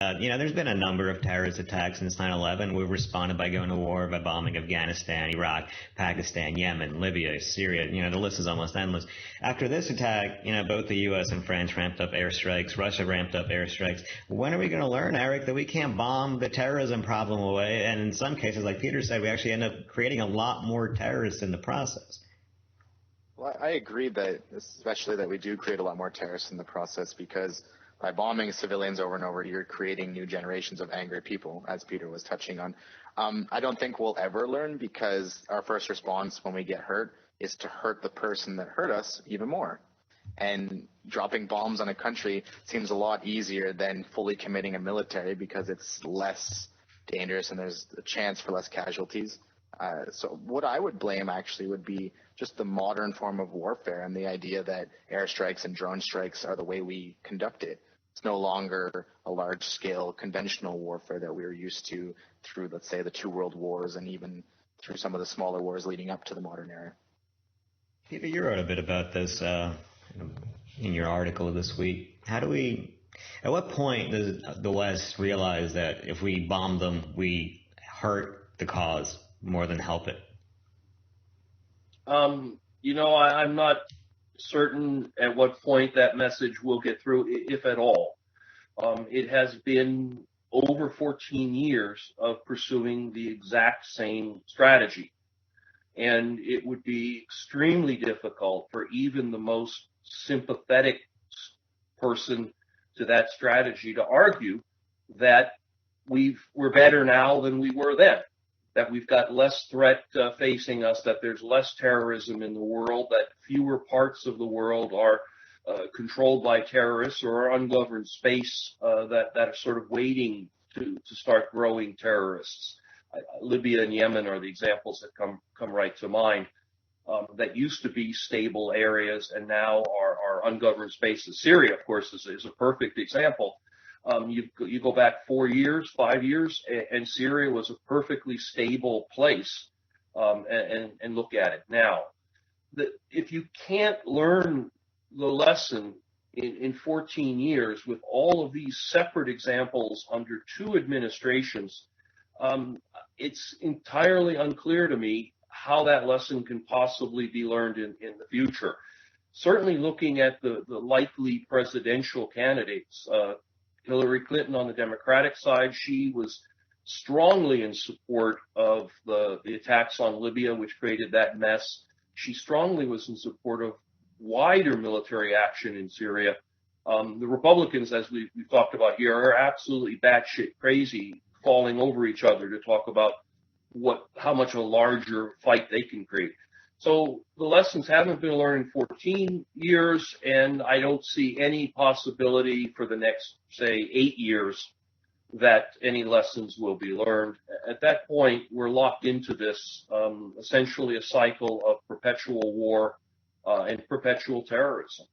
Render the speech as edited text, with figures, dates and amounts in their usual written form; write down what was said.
There's been a number of terrorist attacks since 9/11. We've responded by going to war, by bombing Afghanistan, Iraq, Pakistan, Yemen, Libya, Syria. The list is almost endless. After this attack, both the U.S. and France ramped up airstrikes. Russia ramped up airstrikes. When are we going to learn, Eric, that we can't bomb the terrorism problem away? And in some cases, like Peter said, we actually end up creating a lot more terrorists in the process. Well, I agree that, especially that we do create a lot more terrorists in the process, because by bombing civilians over and over, you're creating new generations of angry people, as Peter was touching on. I don't think we'll ever learn, because our first response when we get hurt is to hurt the person that hurt us even more. And dropping bombs on a country seems a lot easier than fully committing a military, because it's less dangerous and there's a chance for less casualties. So what I would blame actually would be just the modern form of warfare, and the idea that airstrikes and drone strikes are the way we conduct it. It's no longer a large-scale conventional warfare that we were used to through, let's say, the two world wars, and even through some of the smaller wars leading up to the modern era. Peter, you wrote a bit about this in your article this week. At what point does the West realize that if we bomb them, we hurt the cause more than help it? I'm not certain at what point that message will get through, if at all. It has been over 14 years of pursuing the exact same strategy. And it would be extremely difficult for even the most sympathetic person to that strategy to argue that we're better now than we were then, that we've got less threat facing us, that there's less terrorism in the world, that fewer parts of the world are controlled by terrorists or ungoverned space that are sort of waiting to start growing terrorists. Libya and Yemen are the examples that come right to mind, that used to be stable areas and now are ungoverned spaces. Syria, of course, is a perfect example. You go back 4 years, 5 years, and Syria was a perfectly stable place, and look at it now. If you can't learn the lesson in 14 years with all of these separate examples under two administrations, it's entirely unclear to me how that lesson can possibly be learned in the future. Certainly looking at the likely presidential candidates, Hillary Clinton on the Democratic side, she was strongly in support of the attacks on Libya, which created that mess. She strongly was in support of wider military action in Syria. The Republicans, as we've talked about here, are absolutely batshit crazy, falling over each other to talk about how much of a larger fight they can create. So the lessons haven't been learned in 14 years, and I don't see any possibility for the next, say, 8 years that any lessons will be learned. At that point, we're locked into this, essentially a cycle of perpetual war and perpetual terrorism.